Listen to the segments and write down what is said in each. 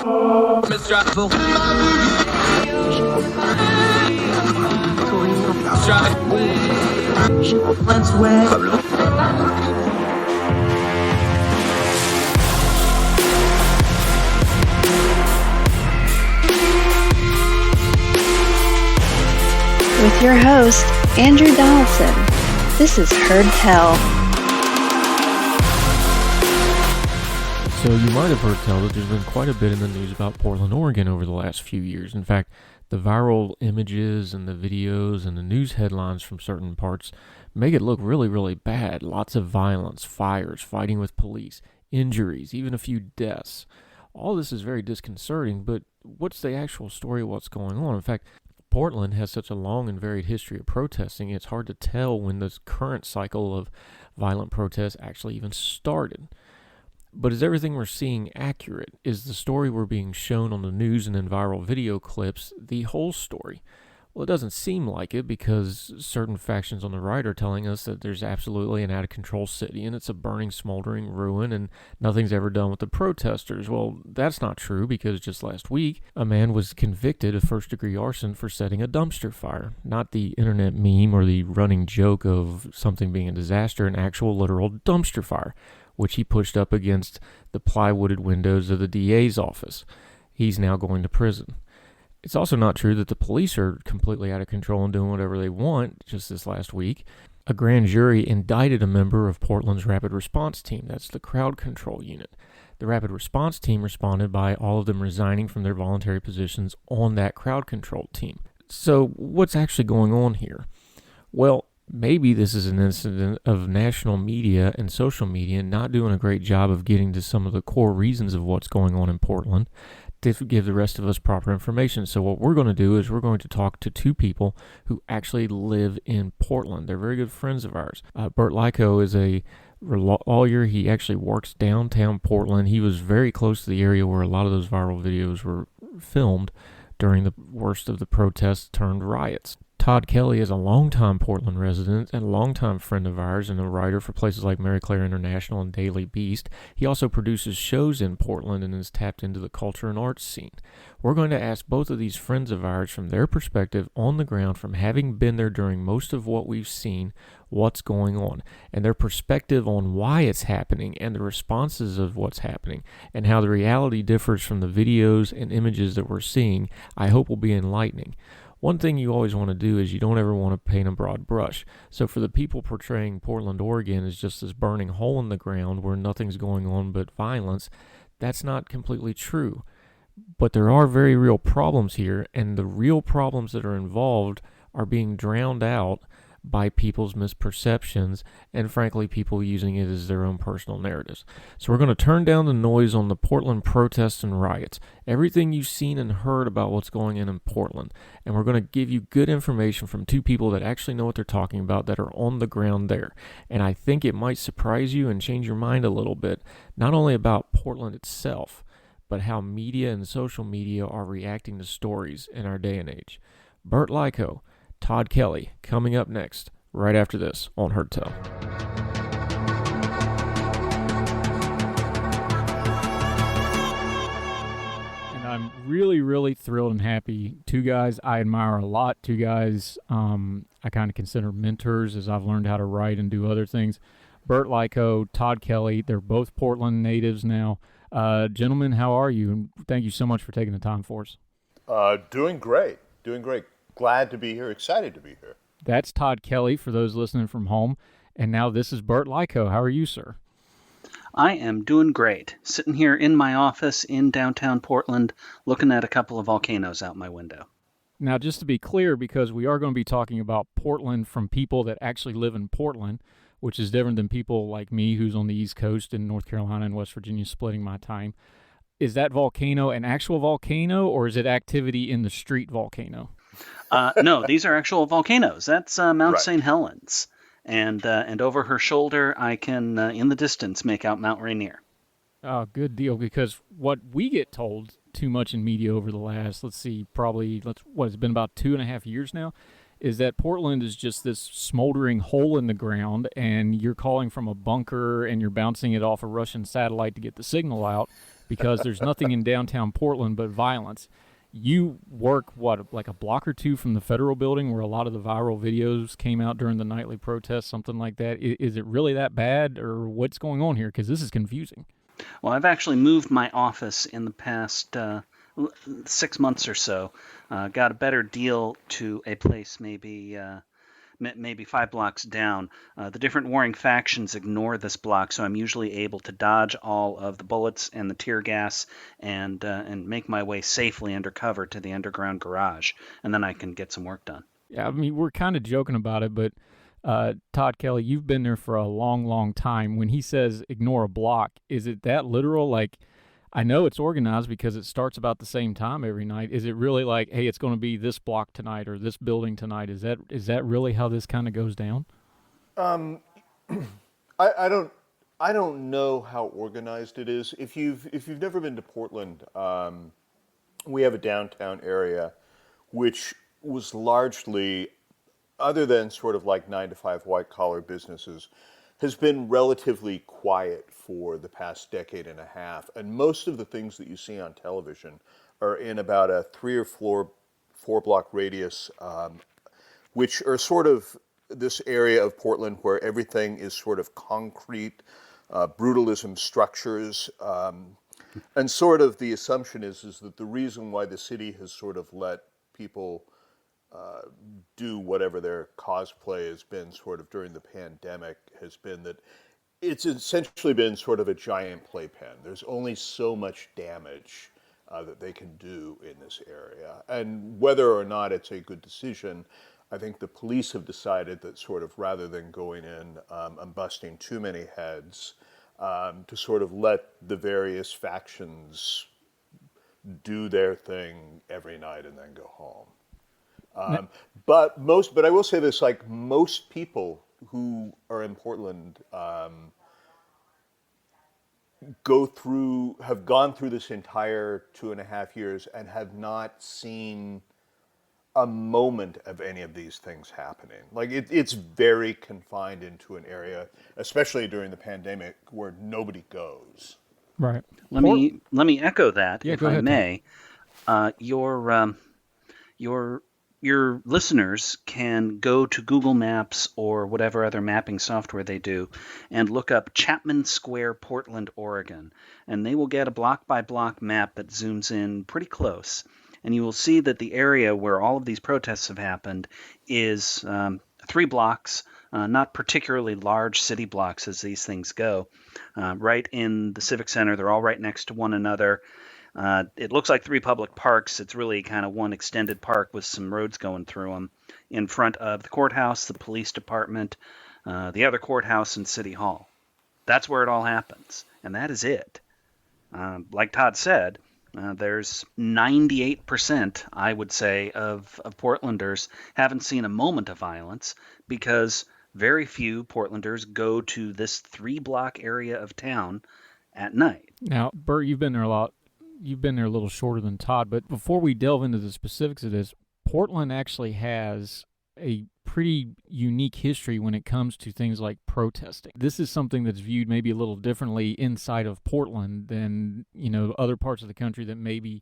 With your host, Andrew Donaldson. This is Heard Tell. So you might have heard tell that there's been quite a bit in the news about Portland, Oregon over the last few years. In fact, the viral images and the videos and the news headlines from certain parts make it look really, really bad. Lots of violence, fires, fighting with police, injuries, even a few deaths. All this is very disconcerting, but what's the actual story of what's going on? In fact, Portland has such a long and varied history of protesting, it's hard to tell when this current cycle of violent protests actually even started. But is everything we're seeing accurate? Is the story we're being shown on the news and in viral video clips the whole story? Well, it doesn't seem like it, because certain factions on the right are telling us that there's absolutely an out-of-control city and it's a burning, smoldering ruin and nothing's ever done with the protesters. Well, that's not true, because just last week, a man was convicted of first-degree arson for setting a dumpster fire. Not the internet meme or the running joke of something being a disaster, an actual literal dumpster fire, which he pushed up against the plywooded windows of the DA's office. He's now going to prison. It's also not true that the police are completely out of control and doing whatever they want. Just this last week, a grand jury indicted a member of Portland's Rapid Response Team. That's the crowd control unit. The Rapid Response Team responded by all of them resigning from their voluntary positions on that crowd control team. So what's actually going on here? Well, maybe this is an incident of national media and social media not doing a great job of getting to some of the core reasons of what's going on in Portland to give the rest of us proper information. So what we're going to do is we're going to talk to two people who actually live in Portland. They're very good friends of ours. Burt Likko is a lawyer. He actually works downtown Portland. He was very close to the area where a lot of those viral videos were filmed during the worst of the protests turned riots. Tod Kelly is a longtime Portland resident and a longtime friend of ours and a writer for places like Mary Claire International and Daily Beast. He also produces shows in Portland and is tapped into the culture and arts scene. We're going to ask both of these friends of ours from their perspective on the ground, from having been there during most of what we've seen, what's going on, and their perspective on why it's happening and the responses of what's happening, and how the reality differs from the videos and images that we're seeing. I hope will be enlightening. One thing you always want to do is you don't ever want to paint a broad brush. So for the people portraying Portland, Oregon as just this burning hole in the ground where nothing's going on but violence, that's not completely true. But there are very real problems here, and the real problems that are involved are being drowned out by people's misperceptions and, frankly, people using it as their own personal narratives. So we're going to turn down the noise on the Portland protests and riots, everything you've seen and heard about what's going on in Portland, and we're going to give you good information from two people that actually know what they're talking about, that are on the ground there. And I think it might surprise you and change your mind a little bit, not only about Portland itself, but how media and social media are reacting to stories in our day and age. Burt Likko, Tod Kelly, coming up next, right after this on Heard Tell. And I'm really, really thrilled and happy. Two guys I admire a lot. Two guys I kind of consider mentors as I've learned how to write and do other things. Burt Likko, Tod Kelly, they're both Portland natives now. Gentlemen, how are you? And thank you so much for taking the time for us. Doing great. Glad to be here, excited to be here. That's Tod Kelly for those listening from home. And now this is Burt Likko. How are you, sir? I am doing great. Sitting here in my office in downtown Portland, looking at a couple of volcanoes out my window. Now, just to be clear, because we are going to be talking about Portland from people that actually live in Portland, which is different than people like me who's on the East Coast in North Carolina and West Virginia splitting my time. Is that volcano an actual volcano, or is it activity in the street volcano? No, these are actual volcanoes. That's Mount Right. St. Helens. And over her shoulder, I can, in the distance, make out Mount Rainier. Oh, good deal, because what we get told too much in media over the last, it's been about 2.5 years now, is that Portland is just this smoldering hole in the ground, and you're calling from a bunker, and you're bouncing it off a Russian satellite to get the signal out, because there's nothing in downtown Portland but violence. You work, like a block or two from the federal building where a lot of the viral videos came out during the nightly protests, something like that. Is it really that bad, or what's going on here? Because this is confusing. Well, I've actually moved my office in the past 6 months or so. Got a better deal to a place maybe 5 blocks down. The different warring factions ignore this block, so I'm usually able to dodge all of the bullets and the tear gas and make my way safely undercover to the underground garage, and then I can get some work done. Yeah, I mean, we're kind of joking about it, but Tod Kelly, you've been there for a long, long time. When he says ignore a block, is it that literal? Like, I know it's organized because it starts about the same time every night. Is it really like, hey, it's going to be this block tonight or this building tonight? Is that really how this kind of goes down? I don't know how organized it is. If you've never been to Portland, we have a downtown area which was largely, other than sort of like 9-to-5 white collar businesses, has been relatively quiet for the past decade and a half. And most of the things that you see on television are in about a 3 or 4 block radius, which are sort of this area of Portland where everything is sort of concrete, brutalism structures. And sort of the assumption is that the reason why the city has sort of let people do whatever their cosplay has been sort of during the pandemic has been that it's essentially been sort of a giant playpen. There's only so much damage that they can do in this area. And whether or not it's a good decision, I think the police have decided that sort of rather than going in and busting too many heads, to sort of let the various factions do their thing every night and then go home. But I will say this, like most people who are in Portland have gone through this entire 2.5 years and have not seen a moment of any of these things happening. Like it's very confined into an area, especially during the pandemic, where nobody goes. Right. Let me echo that, Yeah, if go I ahead, may. Your listeners can go to Google Maps or whatever other mapping software they do and look up Chapman Square, Portland, Oregon, and they will get a block-by-block map that zooms in pretty close. And you will see that the area where all of these protests have happened is 3 blocks, not particularly large city blocks as these things go, right in the Civic Center. They're all right next to one another. It looks like 3 public parks. It's really kind of one extended park with some roads going through them. In front of the courthouse, the police department, the other courthouse, and City Hall. That's where it all happens, and that is it. Like Todd said, there's 98%, I would say, of Portlanders haven't seen a moment of violence because very few Portlanders go to this 3-block area of town at night. Now, Burt, you've been there a lot. You've been there a little shorter than Todd, but before we delve into the specifics of this, Portland actually has a pretty unique history when it comes to things like protesting. This is something that's viewed maybe a little differently inside of Portland than, other parts of the country that maybe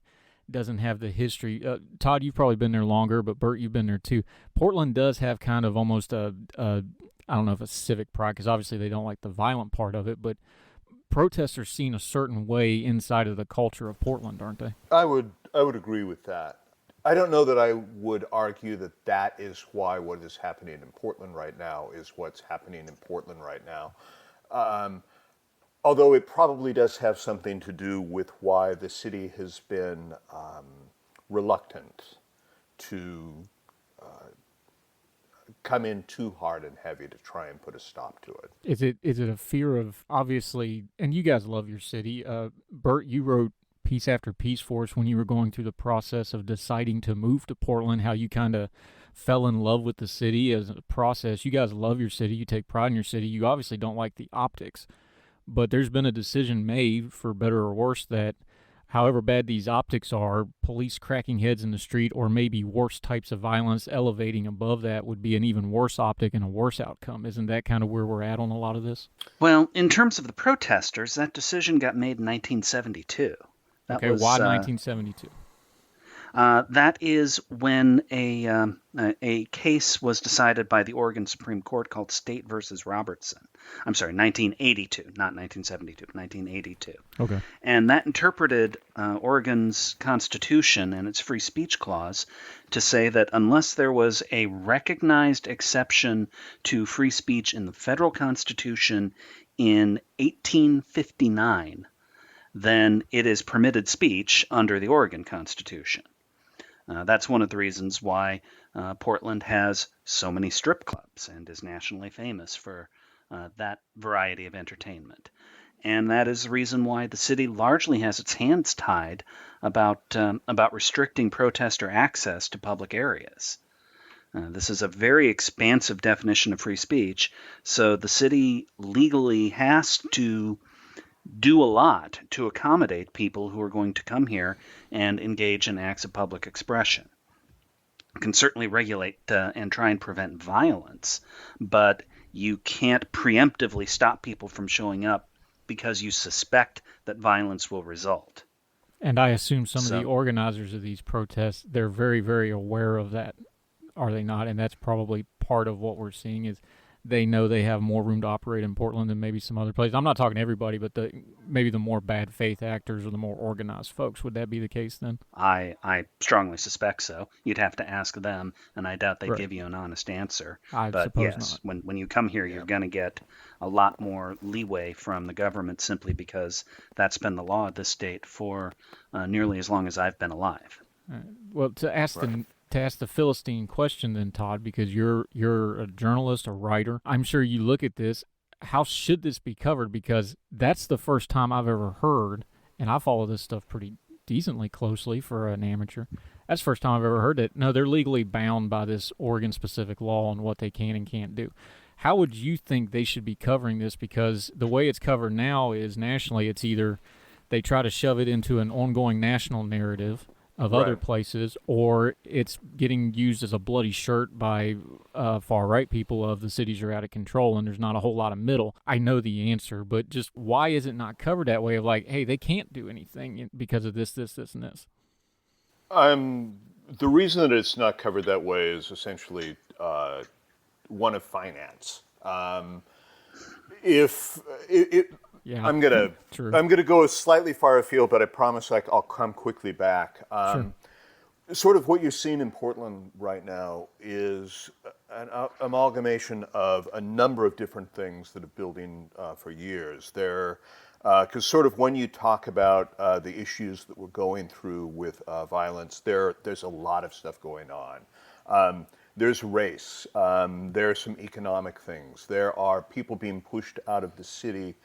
doesn't have the history. Todd, you've probably been there longer, but Burt, you've been there too. Portland does have kind of almost I don't know if a civic pride, because obviously they don't like the violent part of it, but protests are seen a certain way inside of the culture of Portland, aren't they? I would agree with that. I don't know that I would argue that is why what is happening in Portland right now is what's happening in Portland right now. Although it probably does have something to do with why the city has been reluctant to come in too hard and heavy to try and put a stop to it. Is it a fear of, obviously, and you guys love your city. Burt, you wrote Piece After Piece for us when you were going through the process of deciding to move to Portland, how you kind of fell in love with the city as a process. You guys love your city. You take pride in your city. You obviously don't like the optics, but there's been a decision made, for better or worse, that however bad these optics are, police cracking heads in the street or maybe worse types of violence elevating above that would be an even worse optic and a worse outcome. Isn't that kind of where we're at on a lot of this? Well, in terms of the protesters, that decision got made in 1972. Okay, why 1972? That is when a case was decided by the Oregon Supreme Court called State versus Robertson. I'm sorry, 1982, not 1972, 1982. Okay. And that interpreted Oregon's Constitution and its free speech clause to say that unless there was a recognized exception to free speech in the federal Constitution in 1859, then it is permitted speech under the Oregon Constitution. That's one of the reasons why Portland has so many strip clubs and is nationally famous for that variety of entertainment. And that is the reason why the city largely has its hands tied about restricting protester access to public areas. This is a very expansive definition of free speech, so the city legally has to do a lot to accommodate people who are going to come here and engage in acts of public expression. You can certainly regulate and try and prevent violence, but you can't preemptively stop people from showing up because you suspect that violence will result. And I assume some of the organizers of these protests, they're very, very aware of that, are they not? And that's probably part of what we're seeing is they know they have more room to operate in Portland than maybe some other places. I'm not talking everybody, but maybe the more bad faith actors or the more organized folks. Would that be the case then? I strongly suspect so. You'd have to ask them, and I doubt they'd Right. give you an honest answer. I but suppose yes, not. when you come here, you're going to get a lot more leeway from the government simply because that's been the law of this state for nearly as long as I've been alive. Well, to ask the Philistine question then, Todd, because you're a journalist, a writer, I'm sure you look at this. How should this be covered? Because that's the first time I've ever heard, and I follow this stuff pretty decently closely for an amateur. That's the first time I've ever heard that, no, they're legally bound by this Oregon-specific law on what they can and can't do. How would you think they should be covering this? Because the way it's covered now is nationally, it's either they try to shove it into an ongoing national narrative of other places, or it's getting used as a bloody shirt by far-right people of the cities are out of control and there's not a whole lot of middle. I know the answer, but just why is it not covered that way of like, hey, they can't do anything because of this, and this? The reason that it's not covered that way is essentially one of finance. Yeah, I'm gonna go slightly far afield, but I promise I'll come quickly back. Sure. Sort of what you're seeing in Portland right now is an amalgamation of a number of different things that have building for years. Because sort of when you talk about the issues that we're going through with violence, there's a lot of stuff going on. There's race. There are some economic things. There are people being pushed out of the city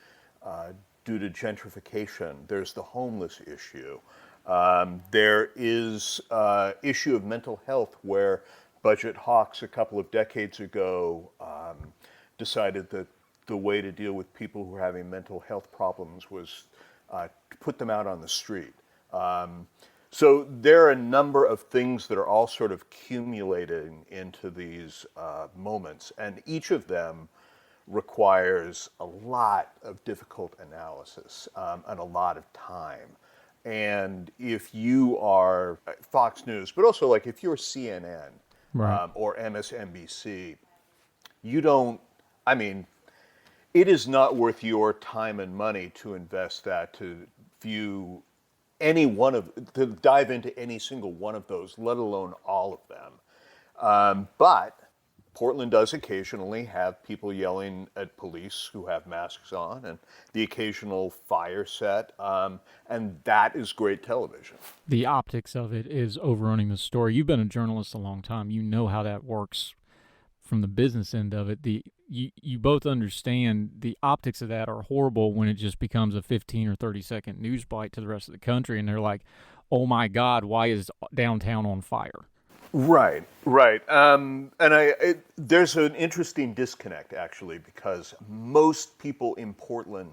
due to gentrification. There's the homeless issue. There is issue of mental health where budget hawks a couple of decades ago decided that the way to deal with people who are having mental health problems was to put them out on the street. So there are a number of things that are all sort of accumulating into these moments, and each of them requires a lot of difficult analysis and a lot of time. And if you are Fox News, but also like if you're CNN or MSNBC, it is not worth your time and money to invest that to view to dive into any single one of those, let alone all of them. But Portland does occasionally have people yelling at police who have masks on and the occasional fire set, and that is great television. The optics of it is overrunning the story. You've been a journalist a long time. You know how that works from the business end of it. You both understand the optics of that are horrible when it just becomes a 15 or 30-second news bite to the rest of the country, and they're like, oh my God, why is downtown on fire? Right. And there's an interesting disconnect, actually, because most people in Portland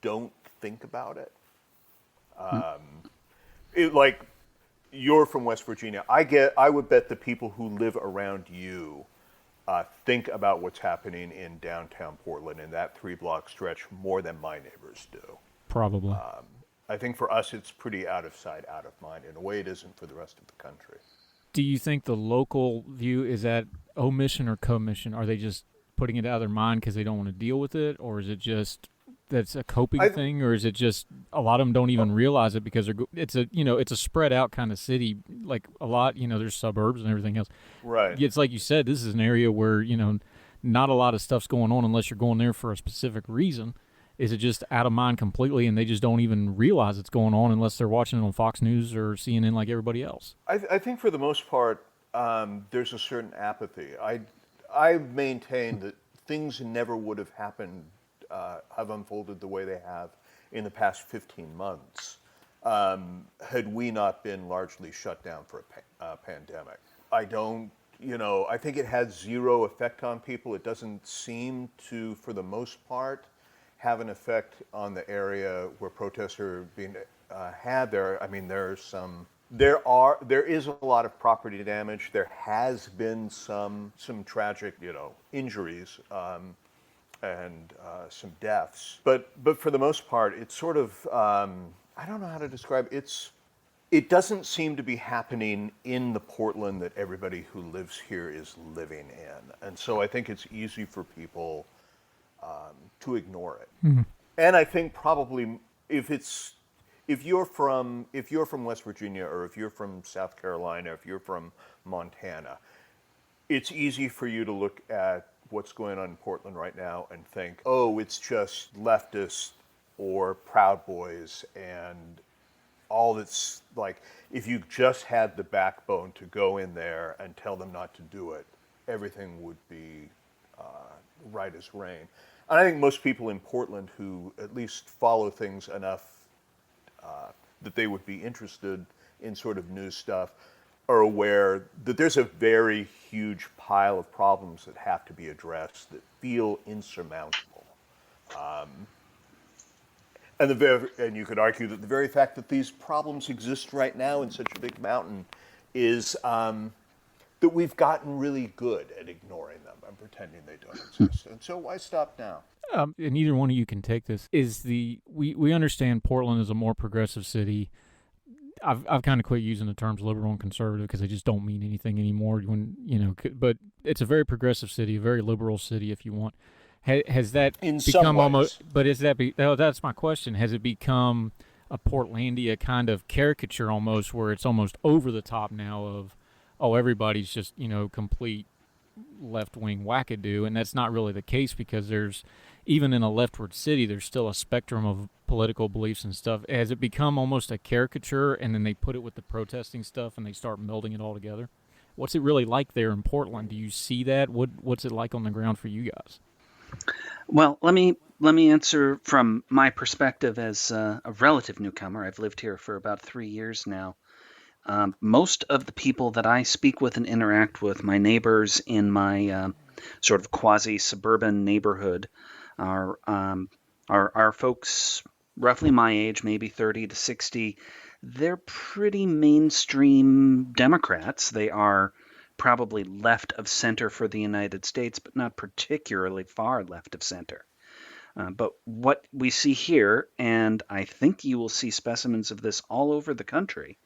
don't think about it. Like, you're from West Virginia. I would bet the people who live around you think about what's happening in downtown Portland in that 3 block stretch more than my neighbors do. Probably. I think for us it's pretty out of sight, out of mind. In a way, it isn't for the rest of the country. Do you think the local view is that omission or commission? Are they just putting it out of their mind because they don't want to deal with it, or is it just that's a coping thing, or is it just a lot of them don't even realize it because it's a spread out kind of city, like a lot, there's suburbs and everything else. Right. It's like you said, this is an area where not a lot of stuff's going on unless you're going there for a specific reason. Is it just out of mind completely, and they just don't even realize it's going on unless they're watching it on Fox News or CNN like everybody else? I think for the most part, there's a certain apathy. I maintain that things never would have happened, have unfolded the way they have in the past 15 months had we not been largely shut down for a pandemic. I think it had zero effect on people. It doesn't seem to, for the most part, have an effect on the area where protests are being had. There is a lot of property damage. There has been some tragic, injuries and some deaths. But for the most part, it's sort of I don't know how to describe it. It doesn't seem to be happening in the Portland that everybody who lives here is living in, and so I think it's easy for people to ignore it. Mm-hmm. And I think probably if you're from West Virginia, or if you're from South Carolina, if you're from Montana, it's easy for you to look at what's going on in Portland right now and think, oh, it's just leftists or Proud Boys, and all that's like, if you just had the backbone to go in there and tell them not to do it, everything would be right as rain. And I think most people in Portland who at least follow things enough that they would be interested in sort of news stuff are aware that there's a very huge pile of problems that have to be addressed that feel insurmountable. And you could argue that the very fact that these problems exist right now in such a big mountain is that we've gotten really good at ignoring them and pretending they don't exist. And so why stop now? And either one of you can take this. We understand Portland is a more progressive city. I've kind of quit using the terms liberal and conservative because they just don't mean anything anymore. But it's a very progressive city, a very liberal city, if you want. Has that in become some ways. Almost? But that's my question. Has it become a Portlandia kind of caricature almost, where it's almost over the top now of, oh, everybody's just complete left-wing wackadoo, and that's not really the case, because there's, even in a leftward city, there's still a spectrum of political beliefs and stuff. Has it become almost a caricature, and then they put it with the protesting stuff and they start melding it all together? What's it really like there in Portland? Do you see that? What's it like on the ground for you guys? Well, let me answer from my perspective as a relative newcomer. I've lived here for about 3 years now. Most of the people that I speak with and interact with, my neighbors in my sort of quasi-suburban neighborhood, are folks roughly my age, maybe 30 to 60. They're pretty mainstream Democrats. They are probably left of center for the United States, but not particularly far left of center. But what we see here, and I think you will see specimens of this all over the country,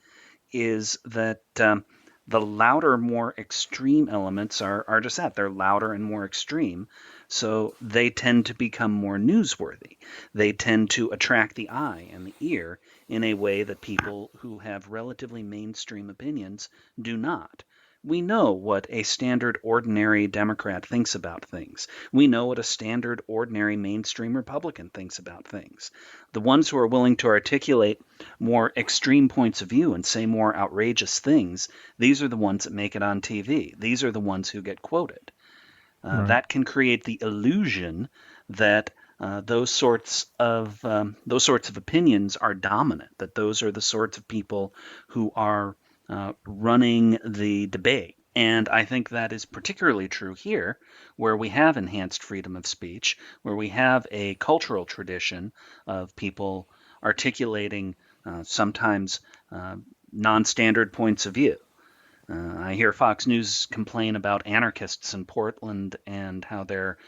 is that the louder, more extreme elements are just that. They're louder and more extreme, so they tend to become more newsworthy. They tend to attract the eye and the ear in a way that people who have relatively mainstream opinions do not. We know what a standard ordinary Democrat thinks about things. We know what a standard ordinary mainstream Republican thinks about things. The ones who are willing to articulate more extreme points of view and say more outrageous things, these are the ones that make it on TV. These are the ones who get quoted. Right. That can create the illusion that those sorts of opinions are dominant, that those are the sorts of people who are running the debate. And I think that is particularly true here, where we have enhanced freedom of speech, where we have a cultural tradition of people articulating sometimes non-standard points of view. I hear Fox News complain about anarchists in Portland and how they're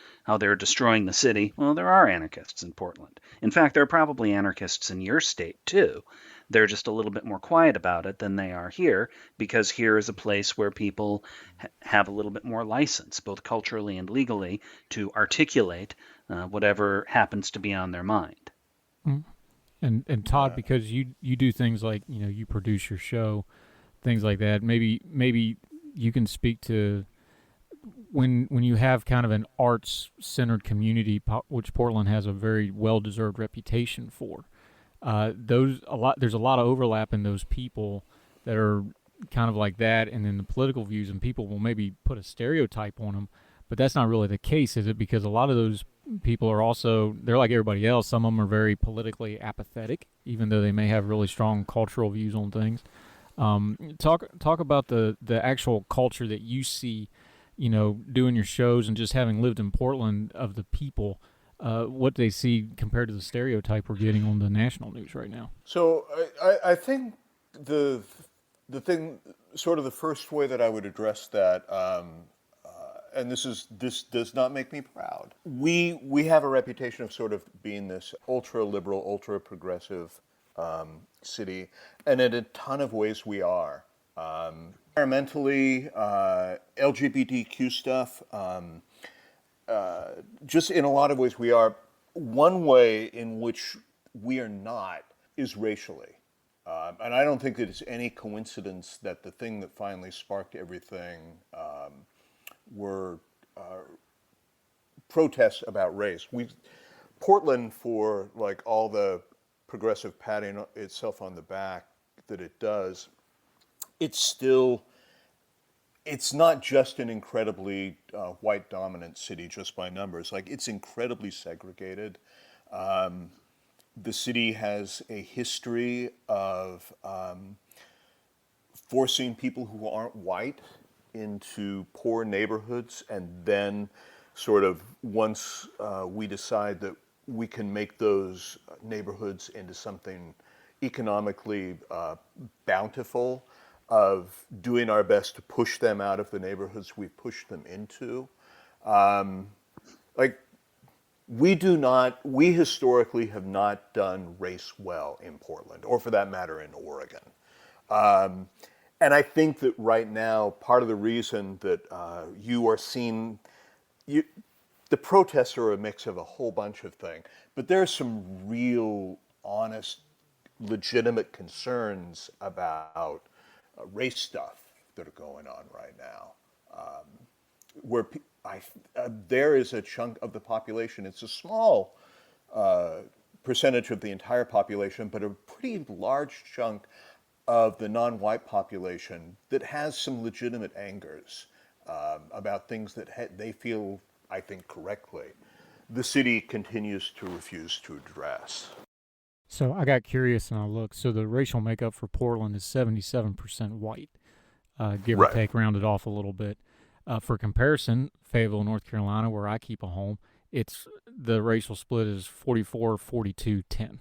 destroying the city. Well, there are anarchists in Portland. In fact, there are probably anarchists in your state too. They're just a little bit more quiet about it than they are here, because here is a place where people have a little bit more license, both culturally and legally, to articulate whatever happens to be on their mind. Mm. And Todd, because you do things like, you produce your show, things like that. Maybe you can speak to when you have kind of an arts centered community, which Portland has a very well deserved reputation for. There's a lot of overlap in those people that are kind of like that, and then the political views, and people will maybe put a stereotype on them, but that's not really the case, is it? Because a lot of those people are also, they're like everybody else. Some of them are very politically apathetic, even though they may have really strong cultural views on things. Talk about the actual culture that you see, doing your shows and just having lived in Portland, of the people, what they see compared to the stereotype we're getting on the national news right now. So I think the thing, sort of the first way that I would address that, and this does not make me proud. We have a reputation of sort of being this ultra liberal, ultra progressive city, and in a ton of ways we are. Environmentally, LGBTQ stuff, just in a lot of ways we are. One way in which we are not is racially. And I don't think that it's any coincidence that the thing that finally sparked everything were protests about race. Portland, for like all the progressive patting itself on the back that it does, it's not just an incredibly white dominant city just by numbers. Like, it's incredibly segregated. The city has a history of forcing people who aren't white into poor neighborhoods, and then sort of once we decide that we can make those neighborhoods into something economically bountiful, of doing our best to push them out of the neighborhoods we pushed them into. We historically have not done race well in Portland, or for that matter in Oregon. And I think that right now, part of the reason that you are seeing, the protests are a mix of a whole bunch of things, but there are some real, honest, legitimate concerns about race stuff that are going on right now, where there is a chunk of the population. It's a small percentage of the entire population, but a pretty large chunk of the non-white population that has some legitimate angers about things that they feel, I think correctly, the city continues to refuse to address. So I got curious and I looked. So the racial makeup for Portland is 77% white, give or take, rounded off a little bit. For comparison, Fayetteville, North Carolina, where I keep a home, the racial split is 44, 42, 10.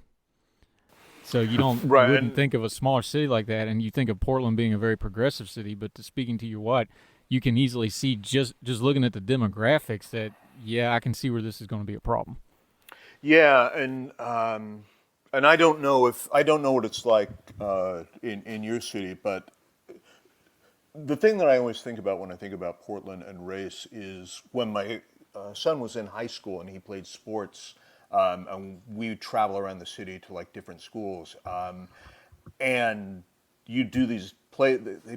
So you wouldn't think of a smaller city like that, and you think of Portland being a very progressive city. But speaking to your what, you can easily see just looking at the demographics that, yeah, I can see where this is going to be a problem. Yeah, and I don't know what it's like in your city, but the thing that I always think about when I think about Portland and race is when my son was in high school and he played sports, and we would travel around the city to like different schools, and you do they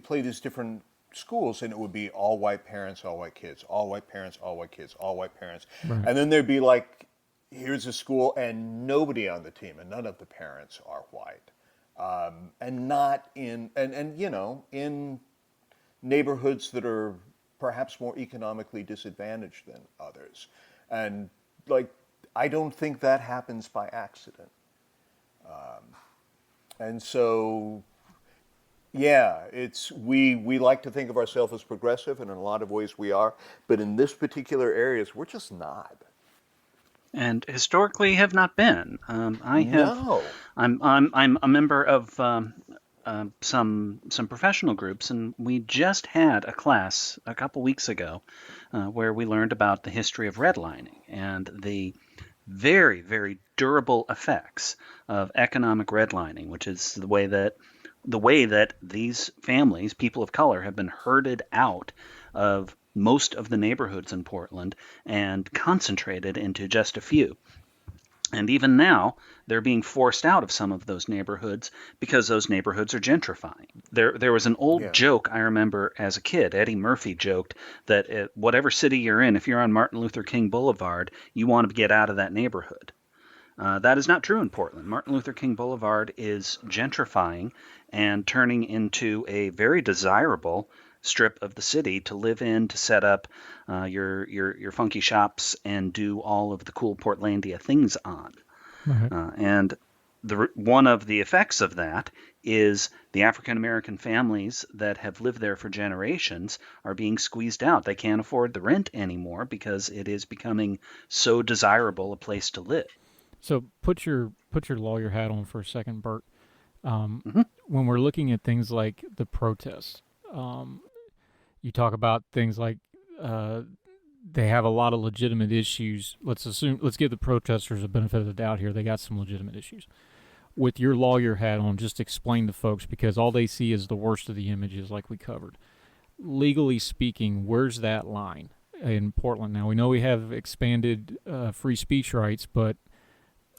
play these different schools, and it would be all white parents, all white kids, all white parents, all white kids, all white parents, right. And then there'd be like, here's a school and nobody on the team, and none of the parents are white, and not in in neighborhoods that are perhaps more economically disadvantaged than others, and like, I don't think that happens by accident, and so yeah, we like to think of ourselves as progressive, and in a lot of ways we are, but in this particular areas we're just not. and historically have not been. No. I'm a member of some professional groups, and we just had a class a couple weeks ago where we learned about the history of redlining and the very, very durable effects of economic redlining, which is the way that these families, people of color, have been herded out of most of the neighborhoods in Portland and concentrated into just a few. And even now, they're being forced out of some of those neighborhoods because those neighborhoods are gentrifying. There was an old Yeah. joke I remember as a kid. Eddie Murphy joked that whatever city you're in, if you're on Martin Luther King Boulevard, you want to get out of that neighborhood. That is not true in Portland. Martin Luther King Boulevard is gentrifying and turning into a very desirable strip of the city to live in, to set up your funky shops and do all of the cool Portlandia things on. Right. And one of the effects of that is the African American families that have lived there for generations are being squeezed out. They can't afford the rent anymore because it is becoming so desirable a place to live. So put your lawyer hat on for a second, Bert. Mhm. When we're looking at things like the protests, you talk about things like they have a lot of legitimate issues. Let's give the protesters a benefit of the doubt here. They got some legitimate issues. With your lawyer hat on, just explain to folks, because all they see is the worst of the images, like we covered. Legally speaking, where's that line in Portland? Now, we know we have expanded free speech rights, but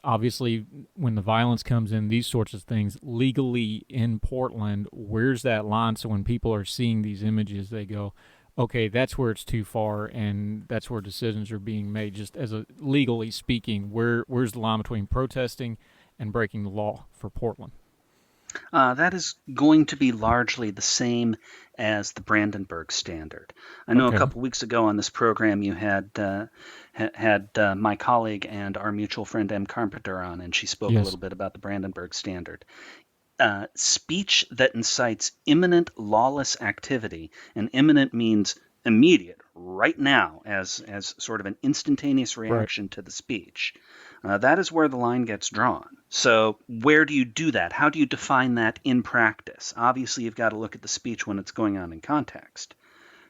obviously when the violence comes in, these sorts of things, legally in Portland, where's that line? So when people are seeing these images, they go, okay, that's where it's too far, and that's where decisions are being made. Just as a legally speaking, where's the line between protesting and breaking the law for Portland? That is going to be largely the same as the Brandenburg Standard. I know a Okay. couple weeks ago on this program you had my colleague and our mutual friend M. Carpenter on, and she spoke a Yes. little bit about the Brandenburg Standard. Speech that incites imminent lawless activity, and imminent means immediate, right now, as sort of an instantaneous reaction to the speech. That is where the line gets drawn. So where do you do that? How do you define that in practice? Obviously, you've got to look at the speech when it's going on in context.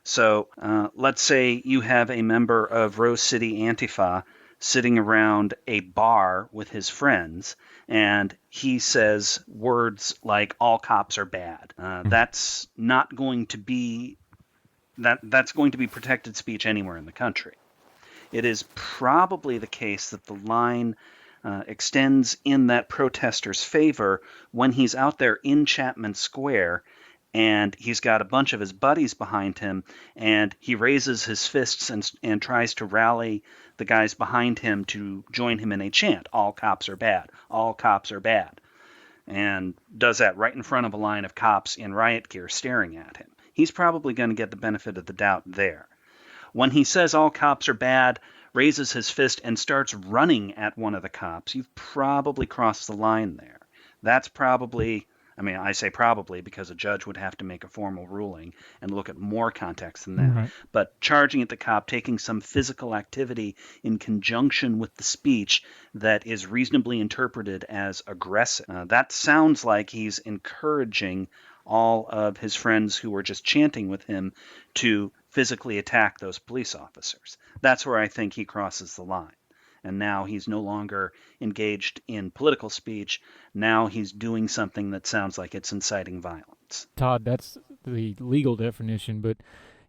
So let's say you have a member of Rose City Antifa sitting around a bar with his friends, and he says words like "all cops are bad." That's not going to be that's going to be protected speech anywhere in the country. It is probably the case that the line extends in that protester's favor when he's out there in Chapman Square and he's got a bunch of his buddies behind him, and he raises his fists and tries to rally the guys behind him to join him in a chant, "All cops are bad, all cops are bad," and does that right in front of a line of cops in riot gear staring at him. He's probably going to get the benefit of the doubt there. When he says all cops are bad, raises his fist, and starts running at one of the cops, you've probably crossed the line there. That's probably, I mean, I say probably because a judge would have to make a formal ruling and look at more context than that. Right. But charging at the cop, taking some physical activity in conjunction with the speech that is reasonably interpreted as aggressive, that sounds like he's encouraging all of his friends who were just chanting with him to physically attack those police officers. That's where I think he crosses the line. And now he's no longer engaged in political speech. Now he's doing something that sounds like it's inciting violence. Todd, that's the legal definition, but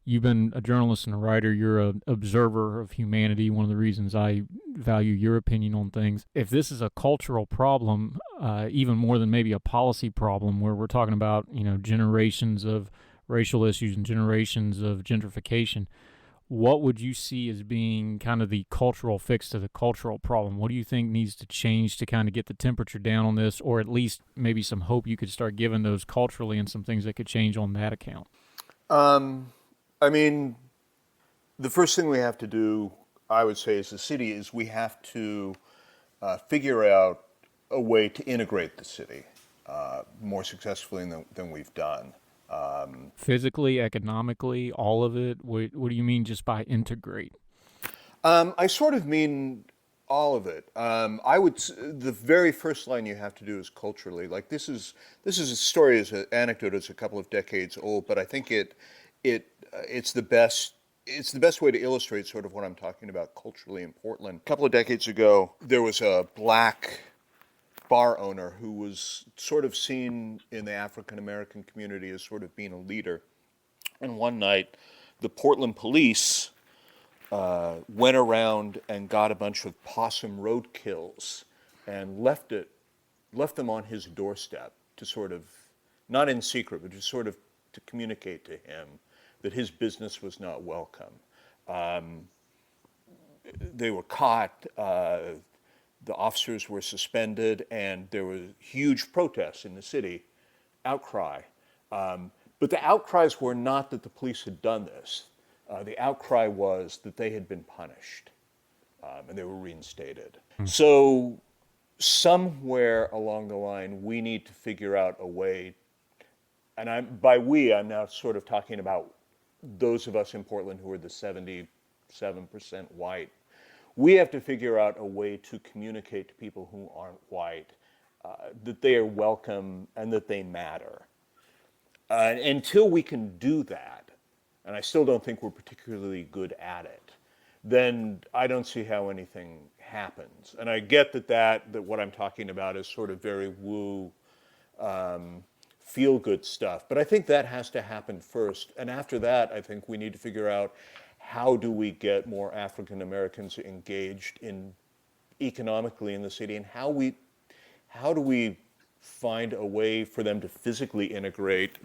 you've been a journalist and a writer. You're an observer of humanity. One of the reasons I value your opinion on things. If this is a cultural problem, even more than maybe a policy problem, where we're talking about, generations of racial issues and generations of gentrification, what would you see as being kind of the cultural fix to the cultural problem? What do you think needs to change to kind of get the temperature down on this, or at least maybe some hope you could start giving those culturally and some things that could change on that account? I mean, the first thing we have to do, I would say, as a city, is we have to figure out a way to integrate the city more successfully than we've done. Physically, economically, all of it? What do you mean just by integrate? I sort of mean All of it. The very first line you have to do is culturally. Like this is a story, as an anecdote, it's a couple of decades old, but I think it's the best way to illustrate sort of what I'm talking about culturally in Portland. A couple of decades ago, there was a black bar owner who was sort of seen in the African American community as sort of being a leader. And one night, the Portland police went around and got a bunch of possum roadkills and left them on his doorstep to sort of, not in secret, but just sort of to communicate to him that his business was not welcome. They were caught, the officers were suspended, and there was huge protests in the city, outcry. But the outcries were not that the police had done this. The outcry was that they had been punished, and they were reinstated. So somewhere along the line, we need to figure out a way, and I'm now sort of talking about those of us in Portland who are the 77% white. We have to figure out a way to communicate to people who aren't white that they are welcome and that they matter. Until we can do that, and I still don't think we're particularly good at it, then I don't see how anything happens. And I get that what I'm talking about is sort of very woo, feel-good stuff. But I think that has to happen first. And after that, I think we need to figure out how do we get more African Americans engaged economically in the city, and how do we find a way for them to physically integrate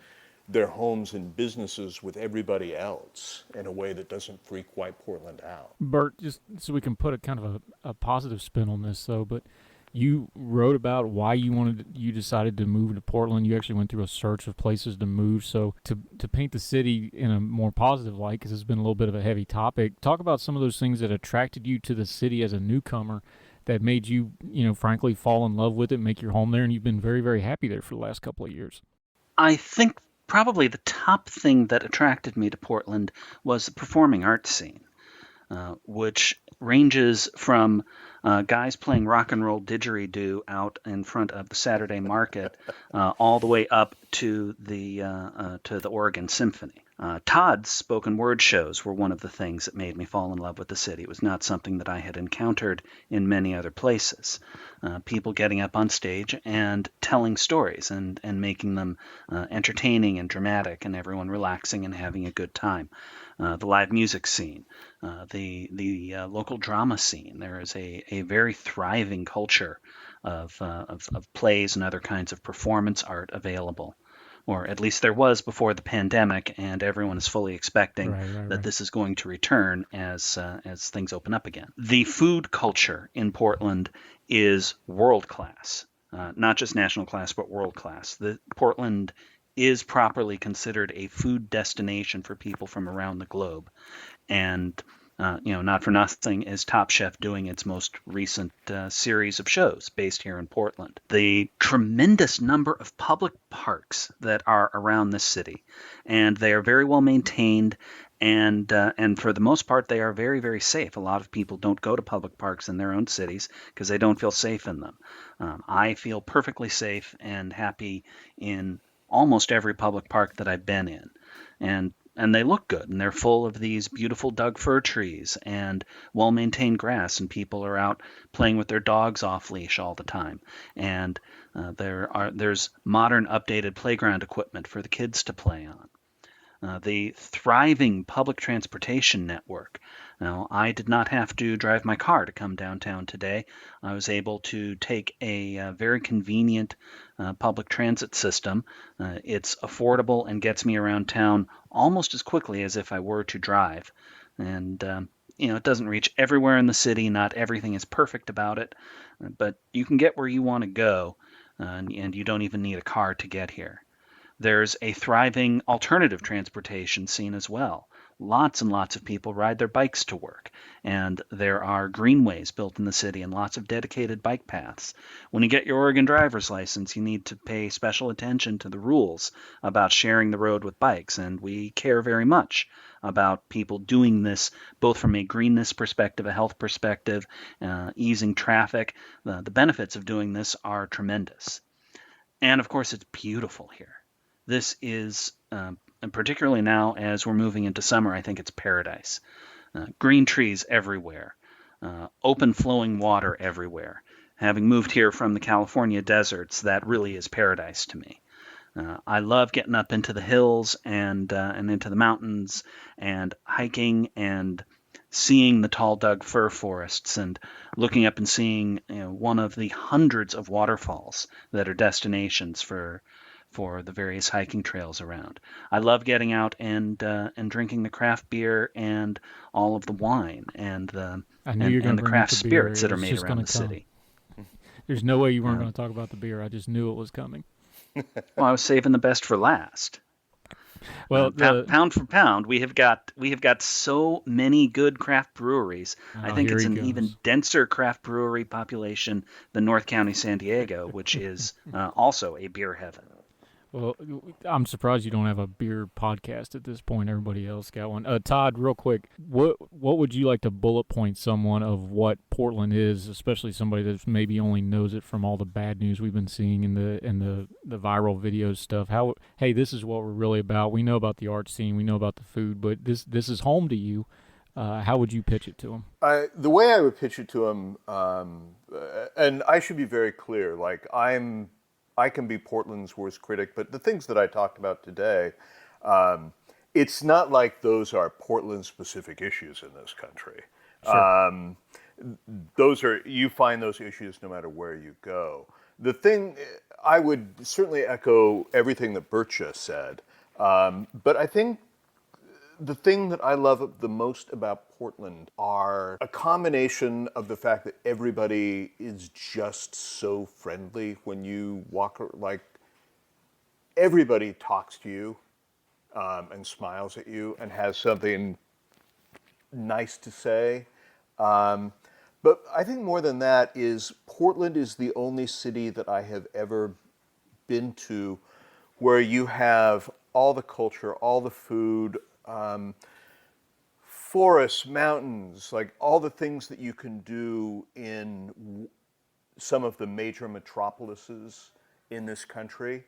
their homes and businesses with everybody else in a way that doesn't freak white Portland out. Burt, just so we can put a kind of a positive spin on this, though, but you wrote about why you decided to move to Portland. You actually went through a search of places to move. So to paint the city in a more positive light, because it's been a little bit of a heavy topic, talk about some of those things that attracted you to the city as a newcomer that made you, frankly, fall in love with it, make your home there, and you've been very, very happy there for the last couple of years. I think probably the top thing that attracted me to Portland was the performing arts scene, which ranges from guys playing rock and roll didgeridoo out in front of the Saturday Market, all the way up to the Oregon Symphony. Todd's spoken word shows were one of the things that made me fall in love with the city. It was not something that I had encountered in many other places. People getting up on stage and telling stories and making them entertaining and dramatic, and everyone relaxing and having a good time. The live music scene, the local drama scene. There is a very thriving culture of plays and other kinds of performance art available. Or at least there was before the pandemic, and everyone is fully expecting that this is going to return as things open up again. The food culture in Portland is world class, not just national class, but world class. Portland is properly considered a food destination for people from around the globe, and not for nothing is Top Chef doing its most recent series of shows based here in Portland. The tremendous number of public parks that are around this city, and they are very well maintained, and for the most part, they are very, very safe. A lot of people don't go to public parks in their own cities because they don't feel safe in them. I feel perfectly safe and happy in almost every public park that I've been in, and they look good, and they're full of these beautiful Doug fir trees and well-maintained grass, and people are out playing with their dogs off leash all the time. And there's modern, updated playground equipment for the kids to play on. The thriving public transportation network. Now, I did not have to drive my car to come downtown today. I was able to take a very convenient public transit system. It's affordable and gets me around town almost as quickly as if I were to drive. And, it doesn't reach everywhere in the city. Not everything is perfect about it, but you can get where you want to go, and you don't even need a car to get here. There's a thriving alternative transportation scene as well. lots and lots of people ride their bikes to work, and there are greenways built in the city and lots of dedicated bike paths. When you get your Oregon driver's license, you need to pay special attention to the rules about sharing the road with bikes, and we care very much about people doing this both from a greenness perspective, a health perspective, easing traffic. The benefits of doing this are tremendous. And of course, it's beautiful here. This is, and particularly now as we're moving into summer, I think it's paradise. Green trees everywhere, open flowing water everywhere. Having moved here from the California deserts, that really is paradise to me. I love getting up into the hills and into the mountains and hiking and seeing the tall Doug fir forests and looking up and seeing one of the hundreds of waterfalls that are destinations for the various hiking trails around. I love getting out and drinking the craft beer and all of the wine and the craft spirits that are made around the city. There's no way you weren't going to talk about the beer. I just knew it was coming. Well, I was saving the best for last. Well, pound for pound, we have got so many good craft breweries. I think it's an even denser craft brewery population than North County, San Diego, which is also a beer heaven. Well, I'm surprised you don't have a beer podcast at this point. Everybody else got one. Todd, real quick, what would you like to bullet point someone of what Portland is, especially somebody that maybe only knows it from all the bad news we've been seeing in the viral videos stuff? Hey, this is what we're really about. We know about the art scene, we know about the food, but this is home to you. How would you pitch it to them? The way I would pitch it to them, and I should be very clear, like I can be Portland's worst critic, but the things that I talked about today, it's not like those are Portland-specific issues in this country. Sure. You find those issues no matter where you go. The thing, I would certainly echo everything that Burt just said, but I think the thing that I love the most about Portland are a combination of the fact that everybody is just so friendly when you walk, like everybody talks to you and smiles at you and has something nice to say. But I think more than that is Portland is the only city that I have ever been to where you have all the culture, all the food, forests, mountains, like all the things that you can do in some of the major metropolises in this country,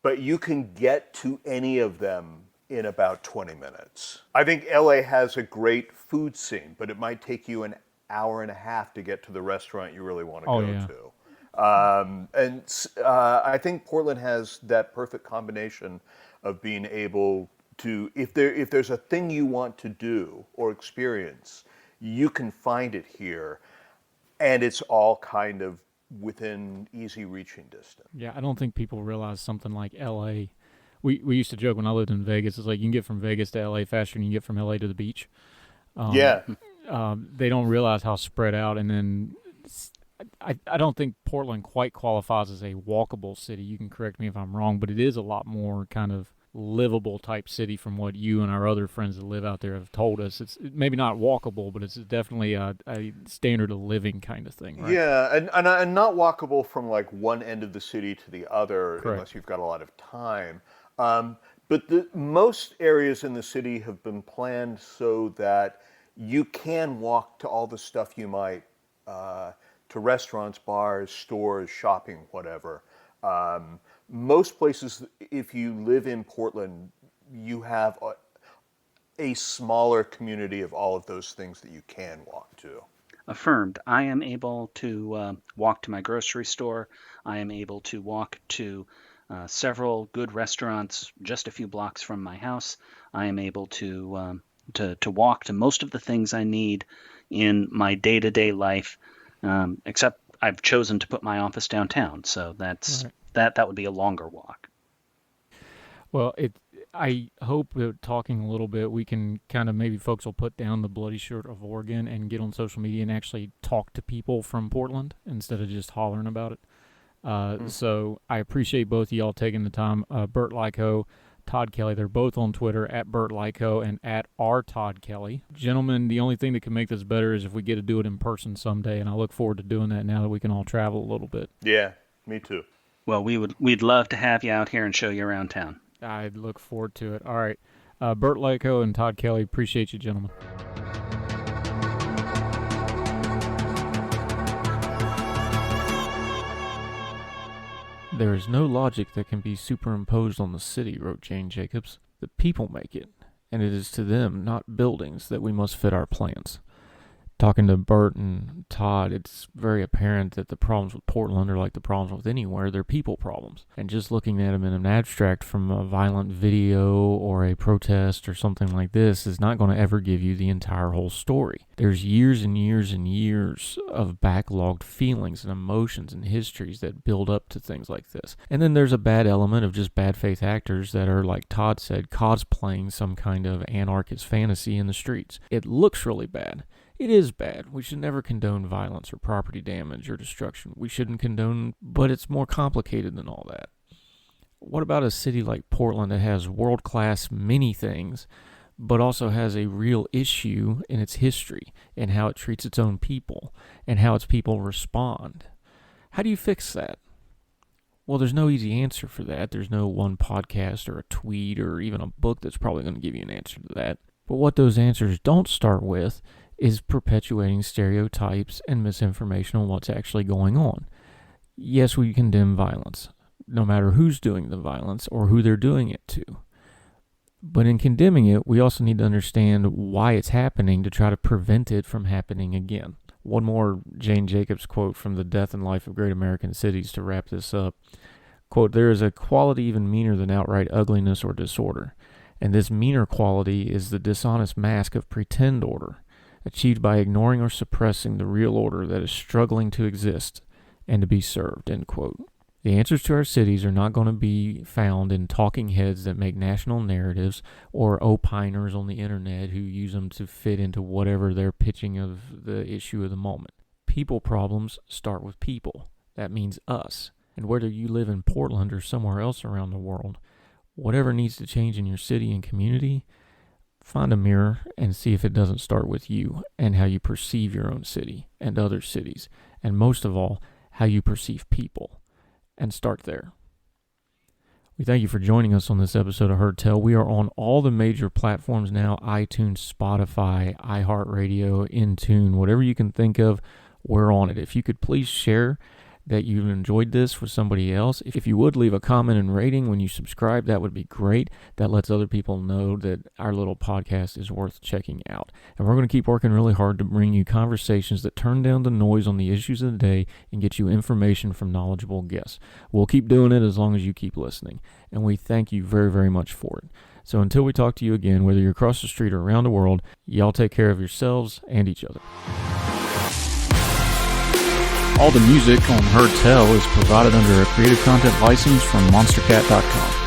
but you can get to any of them in about 20 minutes. I think LA has a great food scene, but it might take you an hour and a half to get to the restaurant you really want to go to. I think Portland has that perfect combination of being able to, if there's a thing you want to do or experience, you can find it here, and it's all kind of within easy reaching distance. Yeah, I don't think people realize something like L.A. We used to joke when I lived in Vegas, it's like you can get from Vegas to L.A. faster than you can get from L.A. to the beach. They don't realize how spread out, and then I don't think Portland quite qualifies as a walkable city. You can correct me if I'm wrong, but it is a lot more kind of livable type city from what you and our other friends that live out there have told us. It's maybe not walkable, but it's definitely a standard of living kind of thing, right? Yeah, and not walkable from like one end of the city to the other. Correct. Unless you've got a lot of time. But most areas in the city have been planned so that you can walk to all the stuff you might, to restaurants, bars, stores, shopping, whatever. Most places, if you live in Portland, you have a smaller community of all of those things that you can walk to. Affirmed. I am able to walk to my grocery store. I am able to walk to several good restaurants just a few blocks from my house. I am able to walk to most of the things I need in my day-to-day life, except I've chosen to put my office downtown, so that's right. That would be a longer walk. Well, I hope that talking a little bit, we can kind of, maybe folks will put down the bloody shirt of Oregon and get on social media and actually talk to people from Portland instead of just hollering about it. So I appreciate both of y'all taking the time. Burt Likko, Tod Kelly. They're both on Twitter, at Burt Likko and at R.Tod Kelly. Gentlemen, the only thing that can make this better is if we get to do it in person someday, and I look forward to doing that now that we can all travel a little bit. Yeah, me too. Well, we'd love to have you out here and show you around town. I look forward to it. All right. Burt Likko and Tod Kelly, appreciate you, gentlemen. There is no logic that can be superimposed on the city, wrote Jane Jacobs. The people make it, and it is to them, not buildings, that we must fit our plans. Talking to Burt and Tod, it's very apparent that the problems with Portland are like the problems with anywhere. They're people problems. And just looking at them in an abstract from a violent video or a protest or something like this is not going to ever give you the entire whole story. There's years and years and years of backlogged feelings and emotions and histories that build up to things like this. And then there's a bad element of just bad faith actors that are, like Tod said, cosplaying some kind of anarchist fantasy in the streets. It looks really bad. It is bad. We should never condone violence or property damage or destruction. We shouldn't condone, but it's more complicated than all that. What about a city like Portland that has world-class many things, but also has a real issue in its history and how it treats its own people and how its people respond? How do you fix that? Well, there's no easy answer for that. There's no one podcast or a tweet or even a book that's probably going to give you an answer to that. But what those answers don't start with is perpetuating stereotypes and misinformation on what's actually going on. Yes, we condemn violence, no matter who's doing the violence or who they're doing it to. But in condemning it, we also need to understand why it's happening to try to prevent it from happening again. One more Jane Jacobs quote from The Death and Life of Great American Cities to wrap this up. Quote, "There is a quality even meaner than outright ugliness or disorder, and this meaner quality is the dishonest mask of pretend order, achieved by ignoring or suppressing the real order that is struggling to exist and to be served," end quote. The answers to our cities are not going to be found in talking heads that make national narratives or opiners on the internet who use them to fit into whatever they're pitching of the issue of the moment. People problems start with people. That means us. And whether you live in Portland or somewhere else around the world, whatever needs to change in your city and community, find a mirror and see if it doesn't start with you and how you perceive your own city and other cities, and most of all, how you perceive people, and start there. We thank you for joining us on this episode of Heard Tell. We are on all the major platforms now: iTunes, Spotify, iHeartRadio, Intune, whatever you can think of, we're on it. If you could please share that you've enjoyed this with somebody else. If you would leave a comment and rating when you subscribe, that would be great. That lets other people know that our little podcast is worth checking out. And we're going to keep working really hard to bring you conversations that turn down the noise on the issues of the day and get you information from knowledgeable guests. We'll keep doing it as long as you keep listening. And we thank you very, very much for it. So until we talk to you again, whether you're across the street or around the world, y'all take care of yourselves and each other. All the music on Heard Tell is provided under a Creative Content license from monstercat.com.